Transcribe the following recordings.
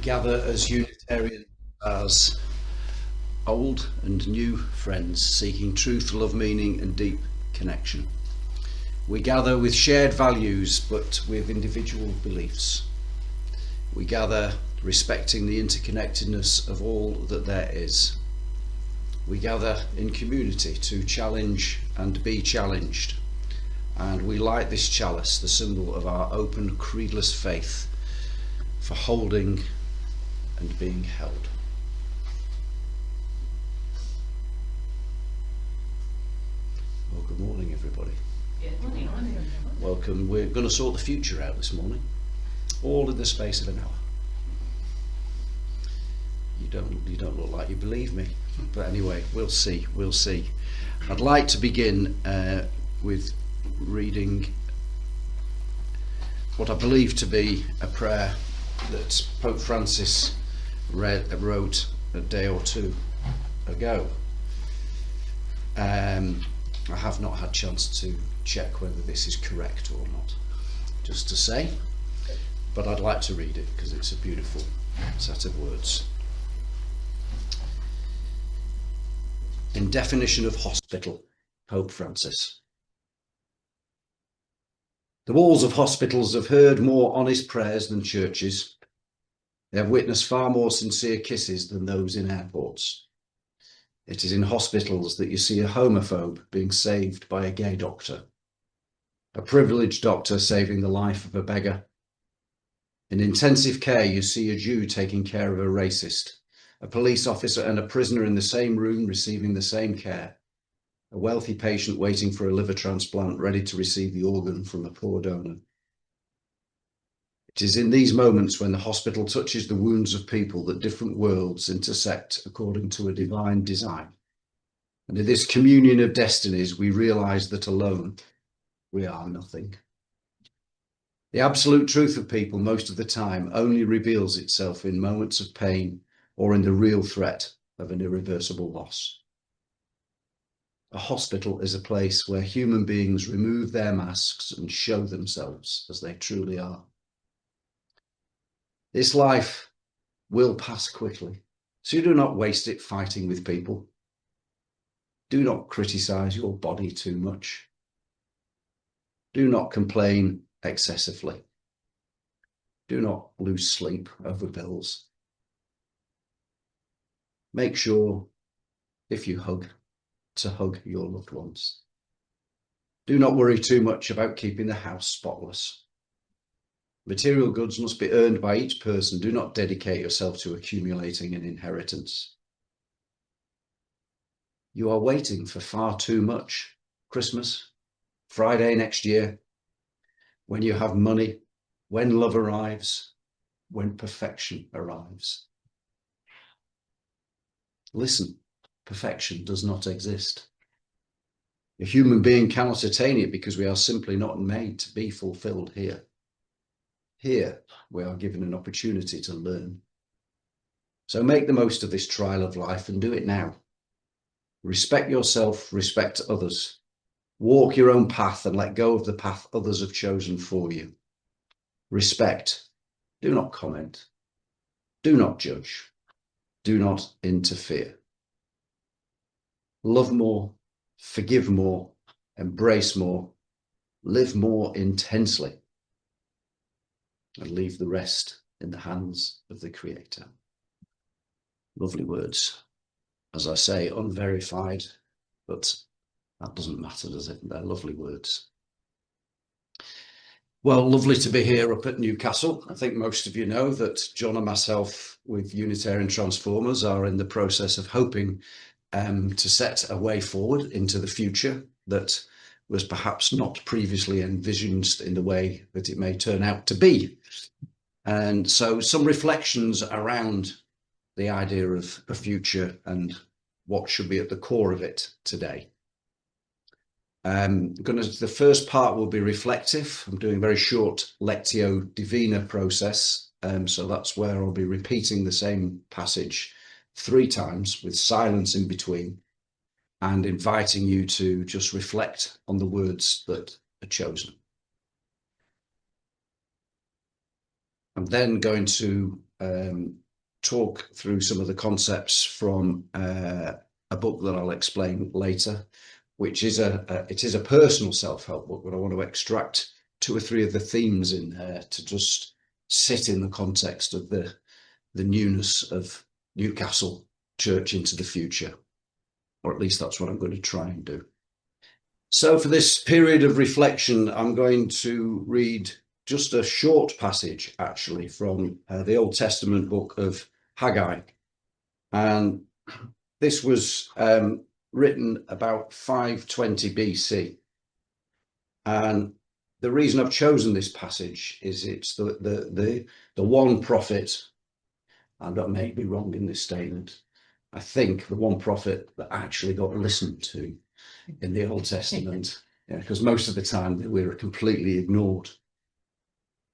Gather as Unitarian, as old and new friends seeking truth, love, meaning, and deep connection. We gather with shared values but with individual beliefs. We gather respecting the interconnectedness of all that there is. We gather in community to challenge and be challenged. And we light this chalice, the symbol of our open, creedless faith, for holding and being held. Well, good morning, everybody. Good morning. Welcome. We're going to sort the future out this morning, all in the space of an hour. You don't look like you believe me, but anyway, we'll see. I'd like to begin with reading what I believe to be a prayer that Pope Francis wrote a day or two ago. I have not had a chance to check whether this is correct or not, just to say, but I'd like to read it because it's a beautiful set of words. In definition of hospital, Pope Francis. The walls of hospitals have heard more honest prayers than churches. They have witnessed far more sincere kisses than those in airports. It is in hospitals that you see a homophobe being saved by a gay doctor, a privileged doctor saving the life of a beggar. In intensive care, you see a Jew taking care of a racist, a police officer and a prisoner in the same room receiving the same care, a wealthy patient waiting for a liver transplant ready to receive the organ from a poor donor. It is in these moments when the hospital touches the wounds of people that different worlds intersect according to a divine design. And in this communion of destinies, we realize that alone we are nothing. The absolute truth of people most of the time only reveals itself in moments of pain or in the real threat of an irreversible loss. A hospital is a place where human beings remove their masks and show themselves as they truly are. This life will pass quickly, so do not waste it fighting with people. Do not criticize your body too much. Do not complain excessively. Do not lose sleep over bills. Make sure, if you hug, to hug your loved ones. Do not worry too much about keeping the house spotless. Material goods must be earned by each person. Do not dedicate yourself to accumulating an inheritance. You are waiting for far too much. Christmas, Friday next year, when you have money, when love arrives, when perfection arrives. Listen, perfection does not exist. A human being cannot attain it because we are simply not made to be fulfilled here. Here, we are given an opportunity to learn. So make the most of this trial of life and do it now. Respect yourself, respect others. Walk your own path and let go of the path others have chosen for you. Respect. Do not comment. Do not judge. Do not interfere. Love more, forgive more, embrace more, live more intensely, and leave the rest in the hands of the Creator. Lovely words. As I say, unverified, but that doesn't matter, does it? They're lovely words. Well, lovely to be here up at Newcastle. I think most of you know that John and myself with Unitarian Transformers are in the process of hoping to set a way forward into the future that was perhaps not previously envisioned in the way that it may turn out to be. And so some reflections around the idea of a future and what should be at the core of it today. The first part will be reflective. I'm doing a very short Lectio Divina process. So that's where I'll be repeating the same passage 3 times with silence in between and inviting you to just reflect on the words that are chosen. I'm then going to talk through some of the concepts from a book that I'll explain later, which is it is a personal self-help book, but I want to extract 2 or 3 of the themes in there to just sit in the context of the newness of Newcastle Church into the future, or at least that's what I'm going to try and do. So for this period of reflection, I'm going to read just a short passage, actually, from the Old Testament book of Haggai. And this was written about 520 BC. And the reason I've chosen this passage is it's the one prophet, and I may be wrong in this statement, I think the one prophet that actually got listened to in the Old Testament, because most of the time we were completely ignored.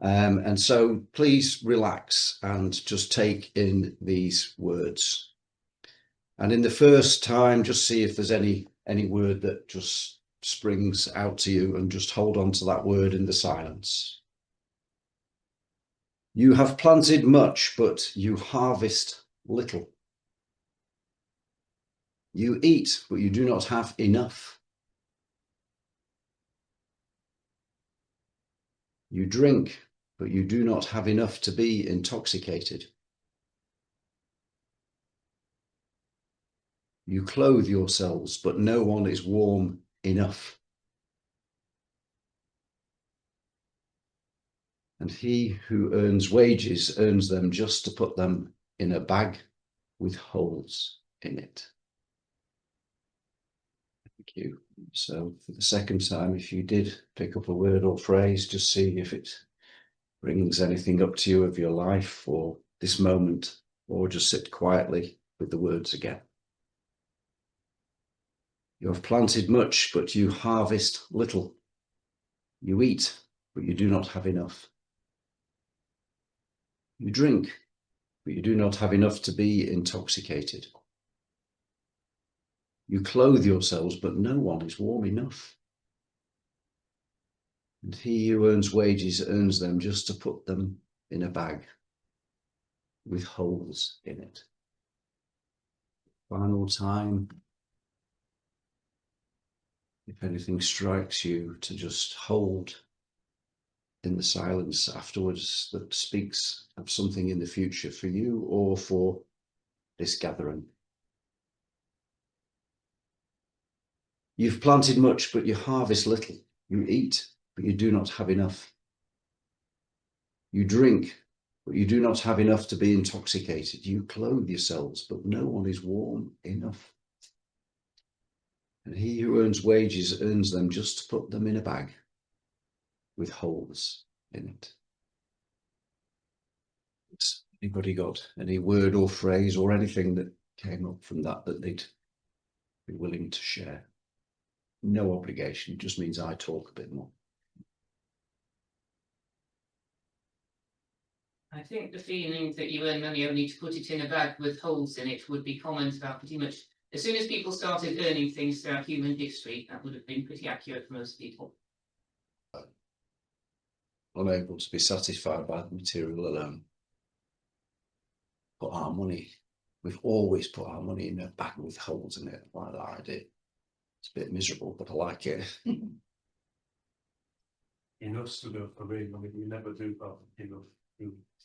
And so please relax and just take in these words. And in the first time, just see if there's any word that just springs out to you, and just hold on to that word in the silence. You have planted much, but you harvest little. You eat, but you do not have enough. You drink, but you do not have enough to be intoxicated. You clothe yourselves, but no one is warm enough. And he who earns wages earns them just to put them in a bag with holes in it. Thank you. So for the second time, if you did pick up a word or phrase, just see if it brings anything up to you of your life or this moment, or just sit quietly with the words again. You have planted much, but you harvest little. You eat, but you do not have enough. You drink, but you do not have enough to be intoxicated. You clothe yourselves, but no one is warm enough. And he who earns wages earns them just to put them in a bag with holes in it. Final time. If anything strikes you, to just hold in the silence afterwards that speaks of something in the future for you or for this gathering. You've planted much, but you harvest little. You eat, but you do not have enough. You drink, but you do not have enough to be intoxicated. You clothe yourselves, but no one is warm enough. And he who earns wages earns them just to put them in a bag with holes in it. Has anybody got any word or phrase or anything that came up from that they'd be willing to share? No obligation, it just means I talk a bit more. I think the feeling that you earn money only to put it in a bag with holes in it would be common about pretty much as soon as people started earning things throughout human history. That would have been pretty accurate for most people. Unable to be satisfied by the material alone. Put our money, we've always put our money in a bag with holes in it. I like that idea. It's a bit miserable, but I like it. Enough stood up for me. I mean, we never do have enough.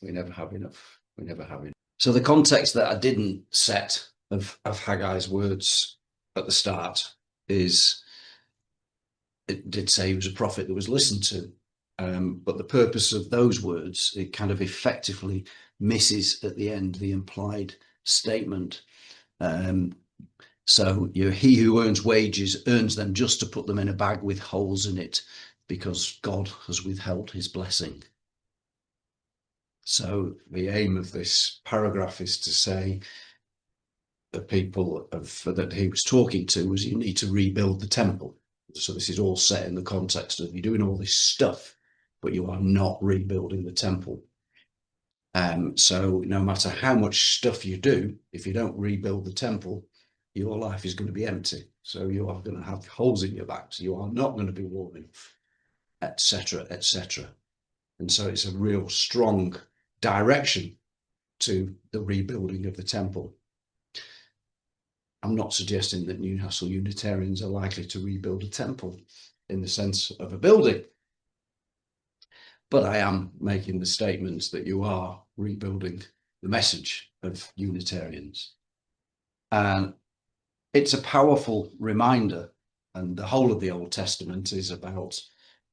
We never have enough. We never have enough. So the context that I didn't set of Haggai's words at the start is, it did say he was a prophet that was listened to. But the purpose of those words, it kind of effectively misses at the end the implied statement. So he who earns wages earns them just to put them in a bag with holes in it, because God has withheld his blessing. So the aim of this paragraph is to say the people that he was talking to was, you need to rebuild the temple. So this is all set in the context of you're doing all this stuff, but you are not rebuilding the temple. So no matter how much stuff you do, if you don't rebuild the temple, your life is going to be empty. So you are going to have holes in your back. So you are not going to be warm enough, etc., etc. And so it's a real strong direction to the rebuilding of the temple. I'm not suggesting that Newcastle Unitarians are likely to rebuild a temple in the sense of a building, but I am making the statements that you are rebuilding the message of Unitarians. And it's a powerful reminder, and the whole of the Old Testament is about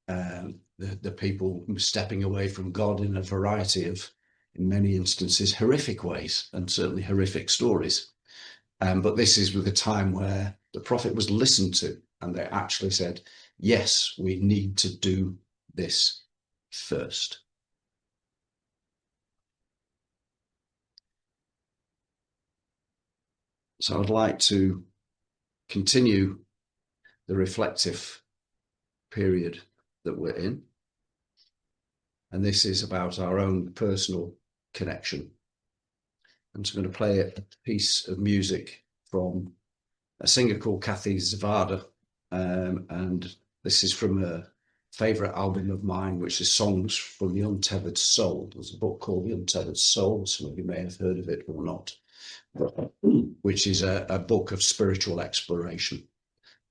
the people stepping away from God in a variety of, in many instances, horrific ways, and certainly horrific stories. But this is with a time where the prophet was listened to, and they actually said, yes, we need to do this first. So I'd like to continue the reflective period that we're in. And this is about our own personal connection. I'm just going to play a piece of music from a singer called Kathy Zavada. And this is from a favourite album of mine, which is Songs from the Untethered Soul. There's a book called The Untethered Soul. Some of you may have heard of it or not, which is a book of spiritual exploration.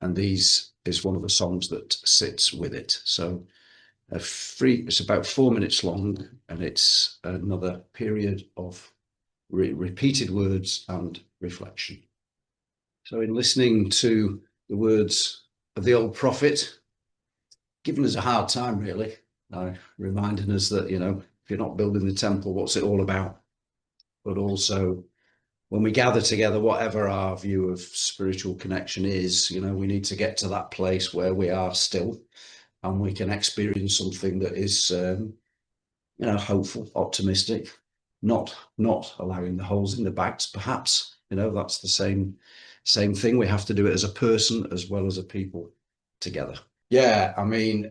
And these is one of the songs that sits with it. So it's about 4 minutes long, and it's another period of repeated words and reflection. So in listening to the words of the old prophet, giving us a hard time, really, reminding us that, you know, if you're not building the temple, what's it all about? But also, when we gather together, whatever our view of spiritual connection is, you know, we need to get to that place where we are still, and we can experience something that is, you know, hopeful, optimistic, not allowing the holes in the backs, perhaps. You know, that's the same thing. We have to do it as a person as well as a people together. Yeah, I mean,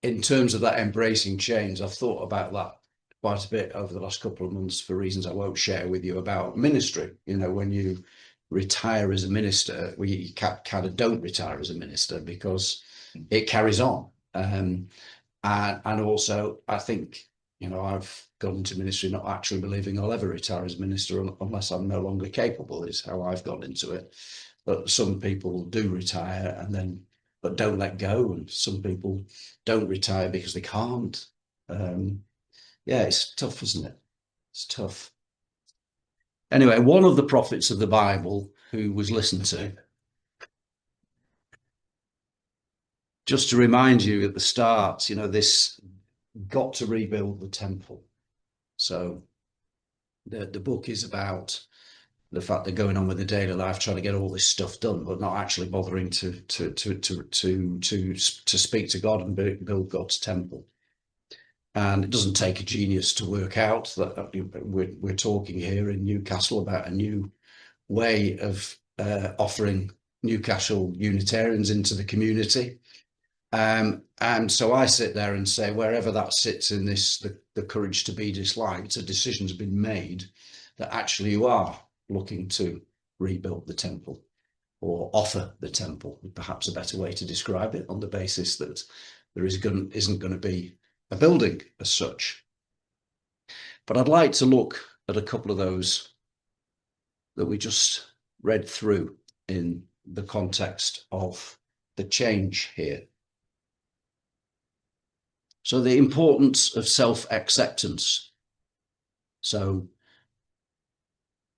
in terms of that embracing change, I've thought about that quite a bit over the last couple of months for reasons I won't share with you about ministry. You know, when you retire as a minister, we kind of don't retire as a minister because it carries on. And also, I think, you know, I've gone into ministry not actually believing I'll ever retire as minister unless I'm no longer capable, is how I've gone into it. But some people do retire but don't let go, and some people don't retire because they can't. Yeah, it's tough, isn't it? It's tough. Anyway, one of the prophets of the Bible who was listened to, just to remind you at the start, you know, this got to rebuild the temple. So the book is about the fact they're going on with the daily life, trying to get all this stuff done, but not actually bothering to speak to God and build God's temple. And it doesn't take a genius to work out that we're talking here in Newcastle about a new way of offering Newcastle Unitarians into the community. And so I sit there and say, wherever that sits in this, the courage to be disliked, a decision's been made that actually you are looking to rebuild the temple or offer the temple, perhaps a better way to describe it, on the basis that there isn't going to be a building as such. But I'd like to look at a couple of those that we just read through in the context of the change here. So the importance of self-acceptance. So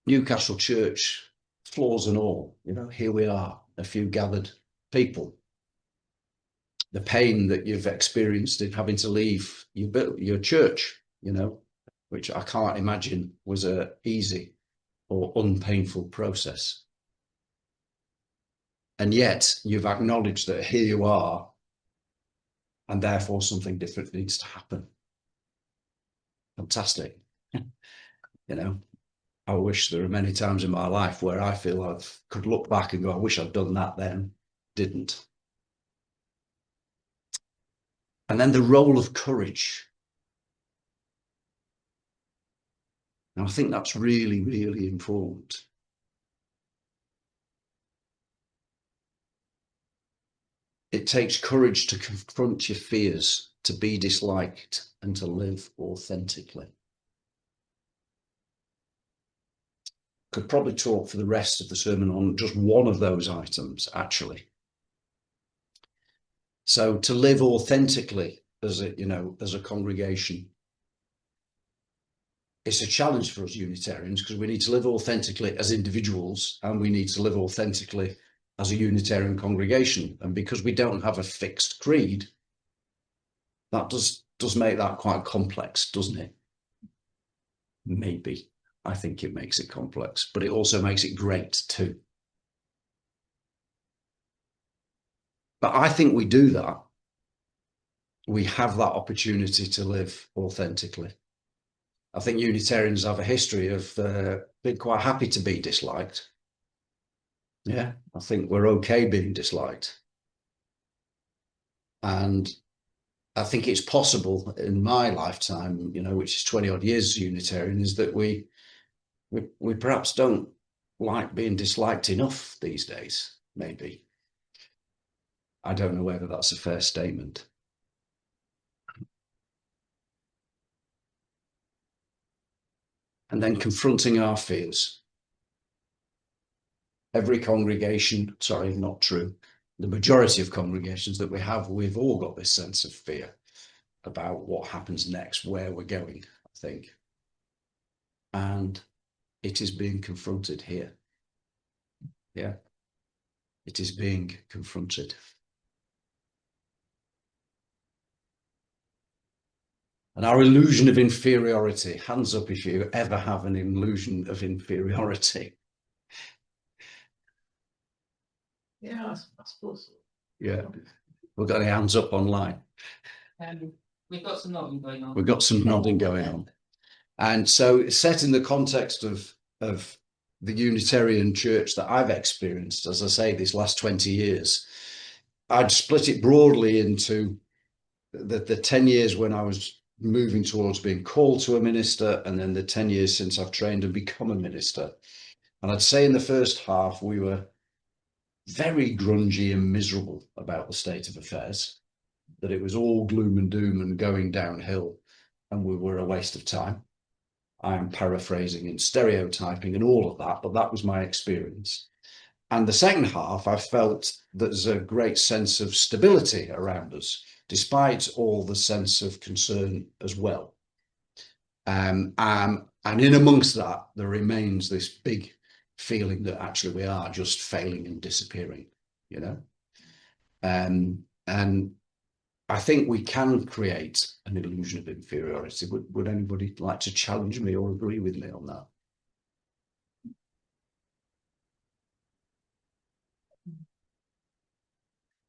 Newcastle Church, flaws and all, you know, here we are, a few gathered people. The pain that you've experienced in having to leave your church, you know, which I can't imagine was a easy or unpainful process. And yet you've acknowledged that here you are, and therefore something different needs to happen. Fantastic. You know, I wish there are many times in my life where I feel I could look back and go, I wish I'd done that then, didn't. And then the role of courage. And I think that's really, really important. It takes courage to confront your fears, to be disliked, and to live authentically. could probably talk for the rest of the sermon on just one of those items, actually. So to live authentically as a congregation, it's a challenge for us Unitarians, because we need to live authentically as individuals, and we need to live authentically as a Unitarian congregation. And because we don't have a fixed creed, that does make that quite complex, doesn't it? Maybe. I think it makes it complex, but it also makes it great too. But I think we do that. We have that opportunity to live authentically. I think Unitarians have a history of being quite happy to be disliked. Yeah, I think we're okay being disliked. And I think it's possible in my lifetime, which is 20 odd years Unitarian, is that we perhaps don't like being disliked enough these days, maybe. I don't know whether that's a fair statement. And then confronting our fears. Every congregation, sorry, not true. The majority of congregations that we have, we've all got this sense of fear about what happens next, where we're going, I think. And it is being confronted here. Yeah, it is being confronted. And our illusion of inferiority, hands up if you ever have an illusion of inferiority. Yeah, I suppose so. Yeah, we've got any hands up online? We've got some nodding going on. We've got some nodding going on. And so set in the context of the Unitarian Church that I've experienced, as I say, these last 20 years, I'd split it broadly into the 10 years when I was moving towards being called to a minister, and then the 10 years since I've trained and become a minister. And I'd say in the first half, we were very grungy and miserable about the state of affairs, that it was all gloom and doom and going downhill, and we were a waste of time. I'm paraphrasing and stereotyping and all of that, but that was my experience. And the second half, I felt there's a great sense of stability around us, despite all the sense of concern as well. And in amongst that, there remains this big feeling that actually we are just failing and disappearing, and I think we can create an illusion of inferiority. Would anybody like to challenge me or agree with me on that?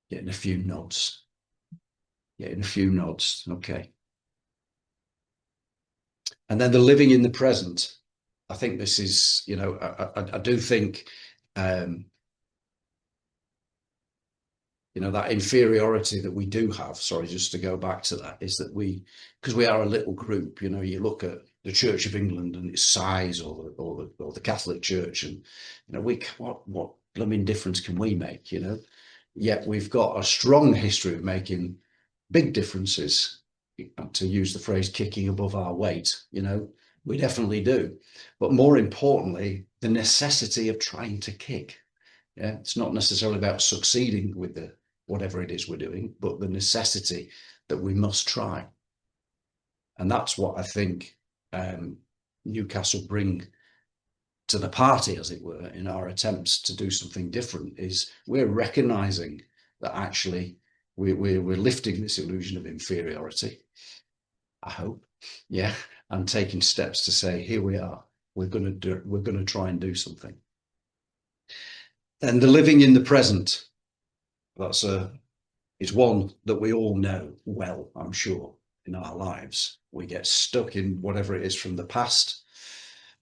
Getting a few nods. Getting a few nods. Okay. And then the living in the present. I think this is, I do think, that inferiority that we do have, sorry, just to go back to that, is that because we are a little group, you look at the Church of England and its size, or the Catholic Church, and, what blooming difference can we make, Yet we've got a strong history of making big differences, to use the phrase, kicking above our weight, we definitely do. But more importantly, the necessity of trying to kick. Yeah, it's not necessarily about succeeding with whatever it is we're doing, but the necessity that we must try. And that's what I think Newcastle bring to the party, as it were, in our attempts to do something different, is we're recognizing that actually we're lifting this illusion of inferiority, I hope, yeah, and taking steps to say, here we are, we're going to try and do something. And the living in the present, it's one that we all know well, I'm sure, in our lives. We get stuck in whatever it is from the past,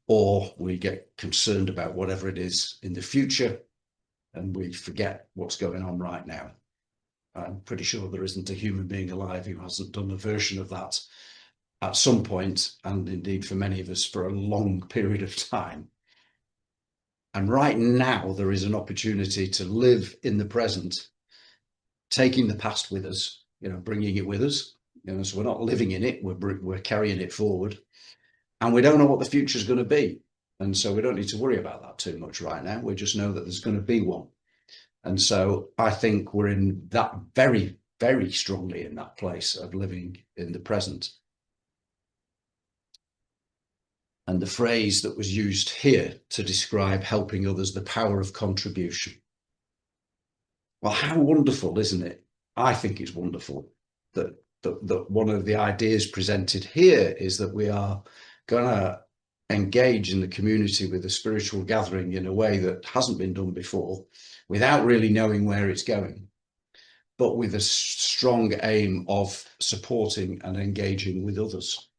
or we get concerned about whatever it is in the future, and we forget what's going on right now. I'm pretty sure there isn't a human being alive who hasn't done a version of that at some point, and indeed for many of us for a long period of time. And right now, there is an opportunity to live in the present, taking the past with us, bringing it with us. So we're not living in it, we're carrying it forward. And we don't know what the future is going to be. And so we don't need to worry about that too much right now. We just know that there's going to be one. And so I think we're in that very, very strongly in that place of living in the present. And the phrase that was used here to describe helping others, the power of contribution. Well, how wonderful, isn't it? I think it's wonderful that one of the ideas presented here is that we are going to engage in the community with a spiritual gathering in a way that hasn't been done before, without really knowing where it's going, but with a strong aim of supporting and engaging with others.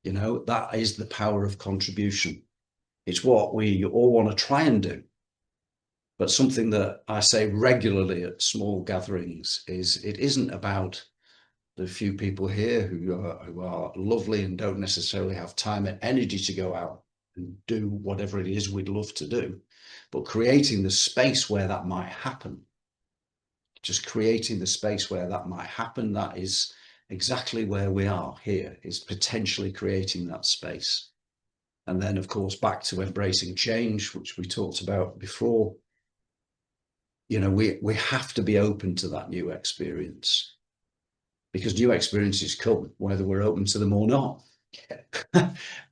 You know, that is the power of contribution. It's what we all want to try and do. But something that I say regularly at small gatherings is it isn't about the few people here who are lovely and don't necessarily have time and energy to go out and do whatever it is we'd love to do, but creating the space where that might happen. Just creating the space where that might happen, that is exactly where we are here, is potentially creating that space. And then, of course, back to embracing change, which we talked about before. You know, we have to be open to that new experience, because new experiences come whether we're open to them or not.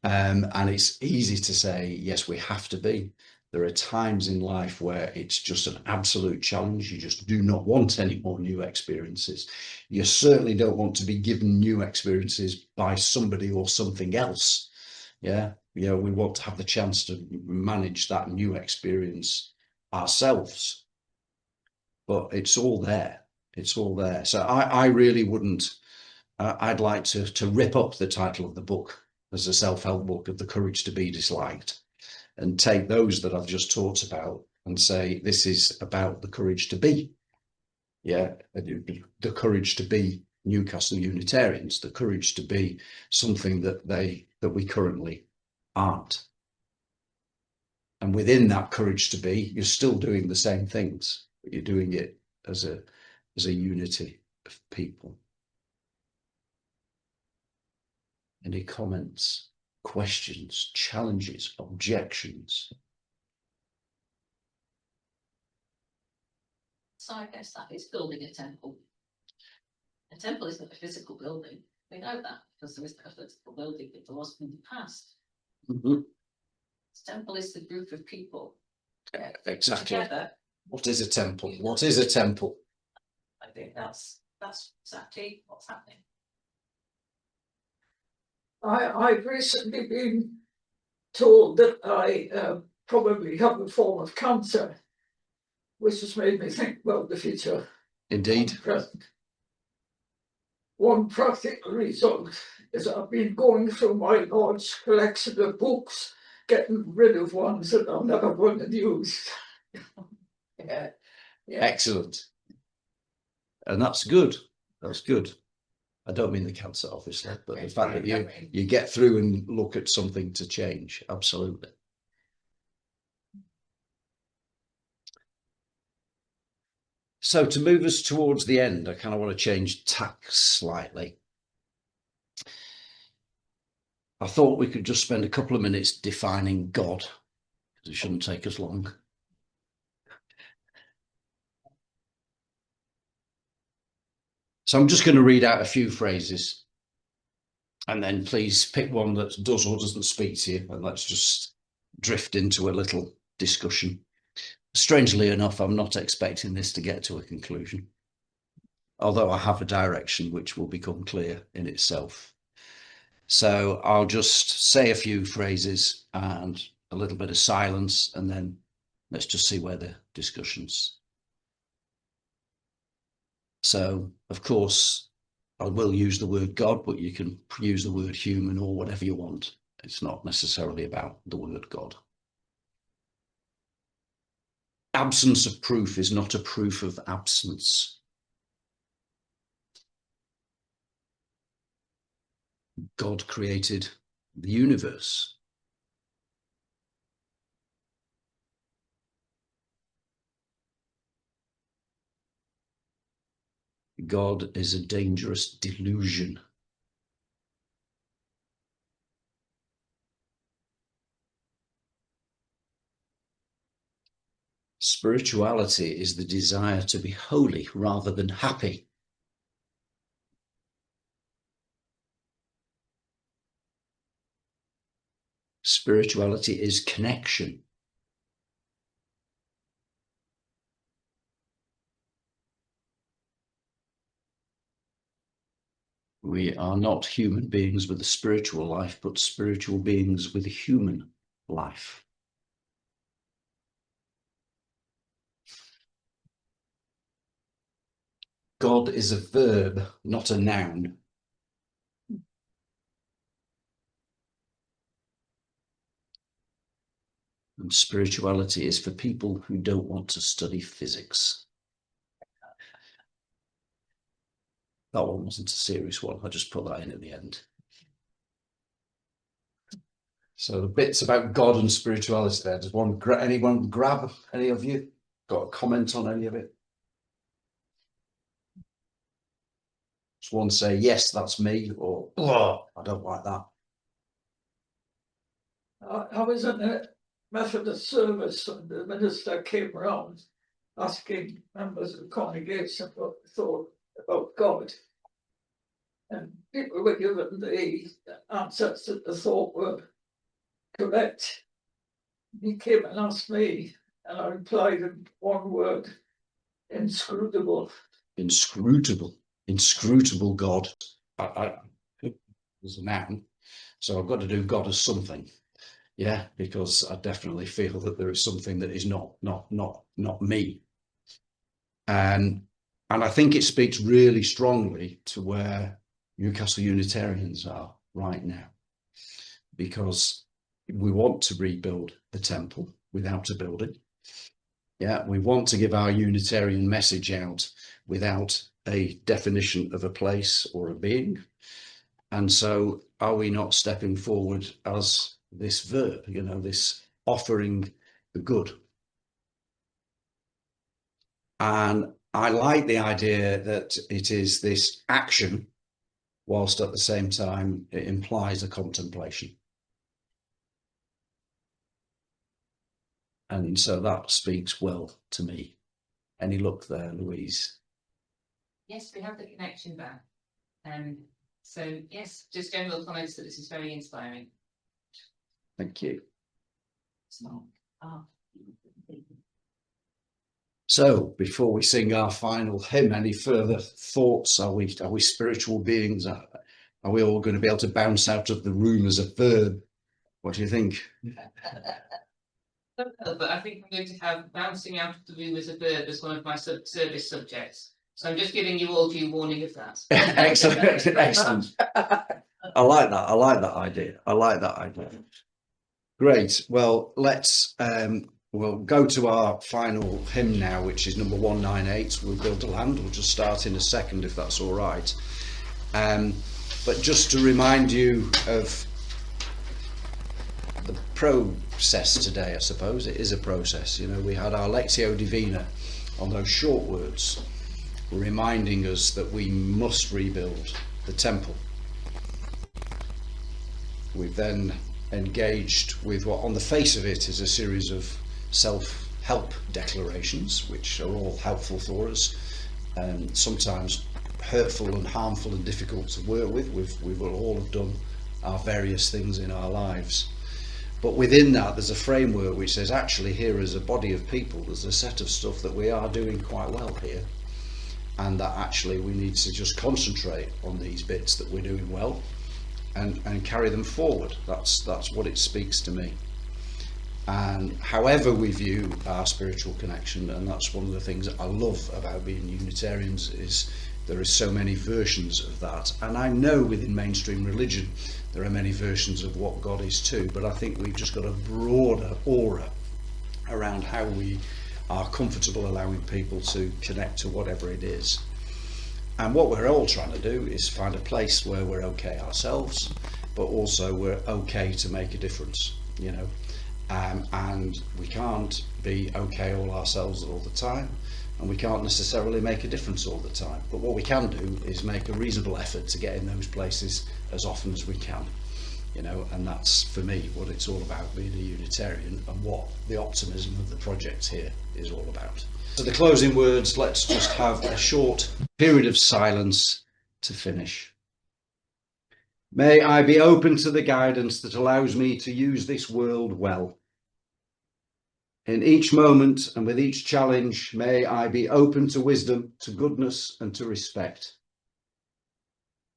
And it's easy to say, yes, we have to be. There are times in life where it's just an absolute challenge. You just do not want any more new experiences. You certainly don't want to be given new experiences by somebody or something else. Yeah, you know, we want to have the chance to manage that new experience ourselves. But it's all there. It's all there. So I really wouldn't, I'd like to rip up the title of the book as a self-help book of The Courage to Be Disliked, and take those that I've just talked about and say, this is about the courage to be. Yeah, the courage to be Newcastle Unitarians, the courage to be something that we currently aren't. And within that courage to be, you're still doing the same things, but you're doing it as a unity of people. Any comments, questions, challenges, objections? So I guess that is building a temple. A temple isn't a physical building. We know that because there is no physical building that there was in the past. Mm-hmm. A temple is the group of people. Exactly. Together. What is a temple? What is a temple? I think that's exactly what's happening. I've recently been told that I probably have a form of cancer, which has made me think about the future. Indeed. Present. One practical result is I've been going through my large collection of books, getting rid of ones that I'm never going to use. Yeah. Excellent. And that's good. That's good. I don't mean the cancer, obviously, but the fact that you get through and look at something to change. Absolutely. So to move us towards the end, I kind of want to change tack slightly. I thought we could just spend a couple of minutes defining God, because it shouldn't take us long. So I'm just going to read out a few phrases, and then please pick one that does or doesn't speak to you, and let's just drift into a little discussion. Strangely enough, I'm not expecting this to get to a conclusion, although I have a direction which will become clear in itself. So I'll just say a few phrases and a little bit of silence, and then let's just see where the discussion's. So, of course, I will use the word God, but you can use the word human or whatever you want. It's not necessarily about the word God. Absence of proof is not a proof of absence. God created the universe. God is a dangerous delusion. Spirituality is the desire to be holy rather than happy. Spirituality is connection. We are not human beings with a spiritual life, but spiritual beings with a human life. God is a verb, not a noun. And spirituality is for people who don't want to study physics. That one wasn't a serious one. I just put that in at the end. So the bits about God and spirituality there. Does anyone grab any of you? Got a comment on any of it? Does one say, yes, that's me, or, oh, I don't like that? I was in a Methodist service and the minister came round asking members of the congregation what they thought about God. And people were given the answers that they thought were correct. He came and asked me, and I replied in one word: inscrutable. Inscrutable. Inscrutable God. There's a noun, so I've got to do God as something. Yeah, because I definitely feel that there is something that is not me. And I think it speaks really strongly to where Newcastle Unitarians are right now, because we want to rebuild the temple without a building. Yeah, we want to give our Unitarian message out without a definition of a place or a being. And so are we not stepping forward as this verb, you know, this offering the good? And I like the idea that it is this action, whilst at the same time it implies a contemplation. And so that speaks well to me. Any look there, Louise? Yes, we have the connection back. So yes, just general comments that this is very inspiring. Thank you. So, So before we sing our final hymn, any further thoughts? Are we spiritual beings? Are we all going to be able to bounce out of the room as a verb? What do you think? But I think I'm going to have bouncing out of the room as a verb as one of my service subjects. So I'm just giving you all due warning of that. Excellent, excellent. I like that. I like that idea. I like that idea. Great. Well, let's we'll go to our final hymn now, which is number 198. We'll build a land. We'll just start in a second, if that's all right. But just to remind you of the process today, I suppose it is a process. You know, we had our Lectio Divina on those short words, reminding us that we must rebuild the temple. We've then engaged with what on the face of it is a series of self-help declarations, which are all helpful for us, and sometimes hurtful and harmful and difficult to work with. We will all have done our various things in our lives. But within that, there's a framework which says, actually, here as a body of people, there's a set of stuff that we are doing quite well here, and that actually we need to just concentrate on these bits that we're doing well and carry them forward. That's what it speaks to me. And however we view our spiritual connection, and that's one of the things that I love about being Unitarians, is there is so many versions of that. And I know within mainstream religion there are many versions of what God is too, but I think we've just got a broader aura around how we are comfortable allowing people to connect to whatever it is. And what we're all trying to do is find a place where we're okay ourselves, but also we're okay to make a difference, you know. And we can't be okay all ourselves all the time, and we can't necessarily make a difference all the time. But what we can do is make a reasonable effort to get in those places as often as we can. you know, and that's for me what it's all about, being a Unitarian, and what the optimism of the project here is all about. So the closing words, let's just have a short period of silence to finish. May I be open to the guidance that allows me to use this world well. In each moment and with each challenge, may I be open to wisdom, to goodness, and to respect.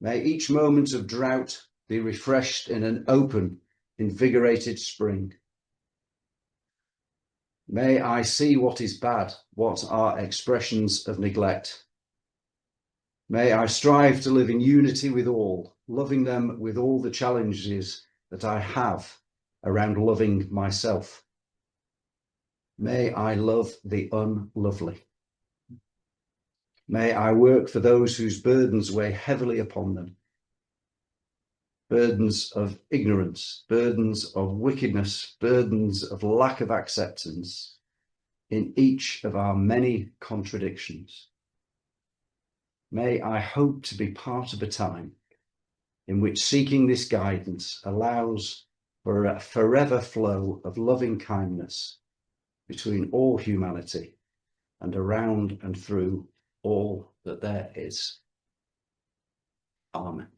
May each moment of drought be refreshed in an open, invigorated spring. May I see what is bad, what are expressions of neglect. May I strive to live in unity with all, loving them with all the challenges that I have around loving myself. May I love the unlovely. May I work for those whose burdens weigh heavily upon them. Burdens of ignorance, burdens of wickedness, burdens of lack of acceptance in each of our many contradictions. May I hope to be part of a time in which seeking this guidance allows for a forever flow of loving kindness between all humanity and around and through all that there is. Amen.